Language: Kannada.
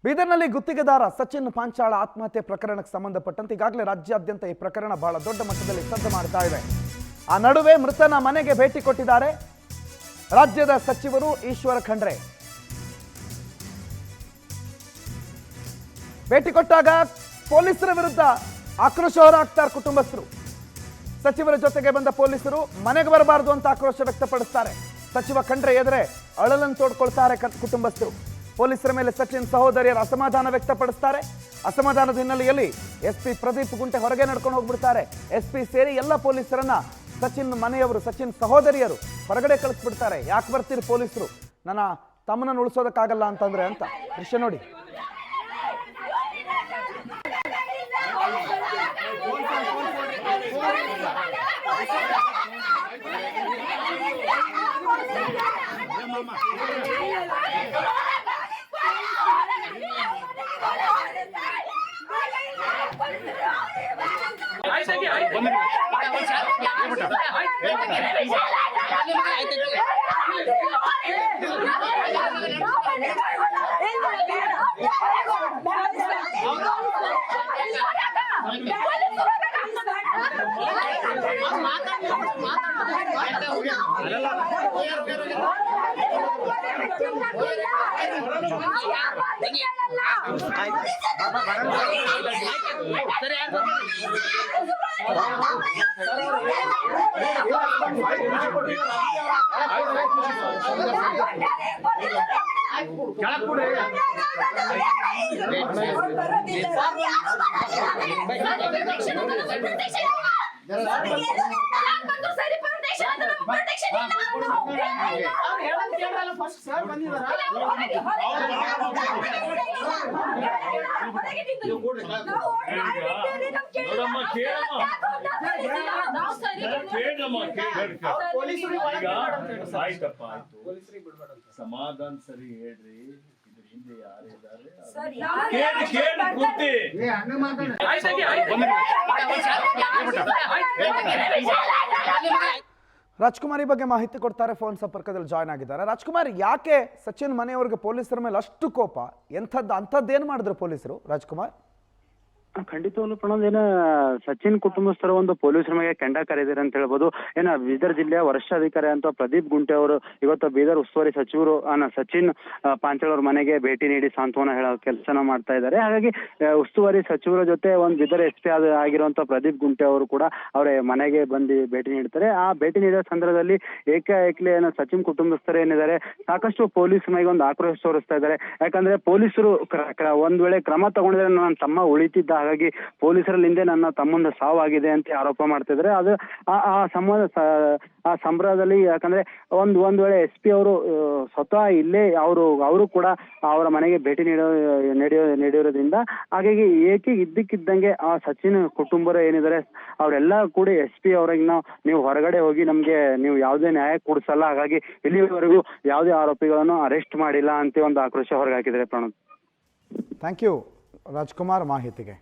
ಬೀದರ್ನಲ್ಲಿ ಗುತ್ತಿಗೆದಾರ ಸಚಿನ್ ಪಾಂಚಾಳ ಆತ್ಮಹತ್ಯೆ ಪ್ರಕರಣಕ್ಕೆ ಸಂಬಂಧಪಟ್ಟಂತೆ ಈಗಾಗಲೇ ರಾಜ್ಯಾದ್ಯಂತ ಈ ಪ್ರಕರಣ ಬಹಳ ದೊಡ್ಡ ಮಟ್ಟದಲ್ಲಿ ಸದ್ದು ಮಾಡ್ತಾ ಇದೆ. ಆ ನಡುವೆ ಮೃತನ ಮನೆಗೆ ಭೇಟಿ ಕೊಟ್ಟಿದ್ದಾರೆ ರಾಜ್ಯದ ಸಚಿವರು ಈಶ್ವರ ಖಂಡ್ರೆ. ಭೇಟಿ ಕೊಟ್ಟಾಗ ಪೊಲೀಸರ ವಿರುದ್ಧ ಆಕ್ರೋಶ ಹೊರಹಾಕ್ತಾರೆ ಕುಟುಂಬಸ್ಥರು. ಸಚಿವರ ಜೊತೆಗೆ ಬಂದ ಪೊಲೀಸರು ಮನೆಗೆ ಬರಬಾರದು ಅಂತ ಆಕ್ರೋಶ ವ್ಯಕ್ತಪಡಿಸ್ತಾರೆ. ಸಚಿವ ಖಂಡ್ರೆ ಎದುರೇ ಅಳಲನ್ನು ತೋಡ್ಕೊಳ್ತಾರೆ ಕುಟುಂಬಸ್ಥರು. ಪೊಲೀಸರ ಮೇಲೆ ಸಚಿನ್ ಸಹೋದರಿಯರ ಅಸಮಾಧಾನ ವ್ಯಕ್ತಪಡಿಸ್ತಾರೆ. ಅಸಮಾಧಾನದ ಹಿನ್ನೆಲೆಯಲ್ಲಿ ಎಸ್ಪಿ ಪ್ರದೀಪ್ ಗುಂಟೆ ಹೊರಗೆ ನಡ್ಕೊಂಡು ಹೋಗ್ಬಿಡ್ತಾರೆ. ಎಸ್ಪಿ ಸೇರಿ ಎಲ್ಲ ಪೊಲೀಸರನ್ನ ಸಚಿನ್ ಮನೆಯವರು, ಸಚಿನ್ ಸಹೋದರಿಯರು ಹೊರಗಡೆ ಕಳಿಸ್ಬಿಡ್ತಾರೆ. ಯಾಕೆ ಬರ್ತೀರಿ ಪೊಲೀಸರು, ನನ್ನ ತಮ್ಮನನ್ನು ಉಳಿಸೋದಕ್ಕಾಗಲ್ಲ ಅಂತಂದ್ರೆ ಅಂತ. ದೃಶ್ಯ ನೋಡಿ. ಸಮಾಧಾನ ಸರಿ ಹೇಳ್ರಿ. ಇದ್ರ ಹಿಂದೆ ಯಾರಿದ್ದಾರೆ? ರಾಜ್ಕುಮಾರ್ ಈ ಬಗ್ಗೆ ಮಾಹಿತಿ ಕೊಡ್ತಾರೆ. ಫೋನ್ ಸಂಪರ್ಕದಲ್ಲಿ ಜಾಯ್ನ್ ಆಗಿದ್ದಾರೆ. ರಾಜ್ಕುಮಾರ್, ಯಾಕೆ ಸಚಿನ್ ಮನೆಯವರಿಗೆ ಪೊಲೀಸರ ಮೇಲೆ ಅಷ್ಟು ಕೋಪ? ಅಂಥದ್ದೇನು ಮಾಡಿದ್ರು ಪೊಲೀಸರು ರಾಜ್ಕುಮಾರ್? ಖಂಡಿತವಾಗ್ಲೂ ಪ್ರಣೋದ್, ಏನ ಸಚಿನ್ ಕುಟುಂಬಸ್ಥರ ಒಂದು ಪೊಲೀಸರ ಮೇಲೆ ಕೆಂಡ ಕರೆದಿದ್ದಾರೆ ಅಂತ ಹೇಳ್ಬೋದು. ಏನ ಬೀದರ್ ಜಿಲ್ಲೆಯ ವರಿಷ್ಠಾಧಿಕಾರಿ ಅಂತ ಪ್ರದೀಪ್ ಗುಂಟೆ ಅವರು ಇವತ್ತು ಬೀದರ್ ಉಸ್ತುವಾರಿ ಸಚಿವರು ಸಚಿನ್ ಪಾಂಚಾಳ್ ಅವ್ರ ಮನೆಗೆ ಭೇಟಿ ನೀಡಿ ಸಾಂತ್ವನ ಹೇಳೋ ಕೆಲಸನ ಮಾಡ್ತಾ ಇದ್ದಾರೆ. ಹಾಗಾಗಿ ಉಸ್ತುವಾರಿ ಸಚಿವರ ಜೊತೆ ಒಂದು ಬೀದರ್ SP ಆಗಿರುವಂತ ಪ್ರದೀಪ್ ಗುಂಟೆ ಅವರು ಕೂಡ ಅವರ ಮನೆಗೆ ಬಂದು ಭೇಟಿ ನೀಡ್ತಾರೆ. ಆ ಭೇಟಿ ನೀಡೋ ಸಂದರ್ಭದಲ್ಲಿ ಏಕಾಏಕಿ ಸಚಿನ್ ಕುಟುಂಬಸ್ಥರು ಏನಿದ್ದಾರೆ ಸಾಕಷ್ಟು ಪೊಲೀಸ್ ಮೇಲೆ ಒಂದು ಆಕ್ರೋಶ ತೋರಿಸ್ತಾ ಇದ್ದಾರೆ. ಯಾಕಂದ್ರೆ ಪೊಲೀಸರು ಒಂದ್ ವೇಳೆ ಕ್ರಮ ತಗೊಂಡಿದ್ರೆ ನನ್ನ ತಮ್ಮ ಉಳಿತಿದ್ದ, ಹಾಗಾಗಿ ಪೊಲೀಸರಲ್ಲಿಂದ ನನ್ನ ತಮ್ಮಂದ ಸಾವಾಗಿದೆ ಅಂತ ಆರೋಪ ಮಾಡ್ತಿದ್ರೆ. ಅದು ಆ ಸಂಭ್ರಮದಲ್ಲಿ, ಯಾಕಂದ್ರೆ ಒಂದ್ ವೇಳೆ SP ಅವರು ಸ್ವತಃ ಇಲ್ಲೇ ಅವರು ಕೂಡ ಅವರ ಮನೆಗೆ ಭೇಟಿ ನೀಡಿರೋದ್ರಿಂದ ಹಾಗಾಗಿ ಇದ್ದಕ್ಕಿದ್ದಂಗೆ ಆ ಸಚಿನ್ ಕುಟುಂಬರು ಏನಿದ್ದಾರೆ ಅವರೆಲ್ಲ ಕೂಡ SP ಅವ್ರಿಗೆ ನೀವು ಹೊರಗಡೆ ಹೋಗಿ ನಮ್ಗೆ ನೀವು ಯಾವುದೇ ನ್ಯಾಯ ಕೊಡಿಸಲ್ಲ, ಹಾಗಾಗಿ ಇಲ್ಲಿವರೆಗೂ ಯಾವುದೇ ಆರೋಪಿಗಳನ್ನು ಅರೆಸ್ಟ್ ಮಾಡಿಲ್ಲ ಅಂತ ಒಂದು ಆಕ್ರೋಶ ಹೊರಗೆ ಹಾಕಿದ್ದಾರೆ. ಪ್ರಣೋದ್, ಥ್ಯಾಂಕ್ ಯು ರಾಜ್ಕುಮಾರ್ ಮಾಹಿತಿಗೆ.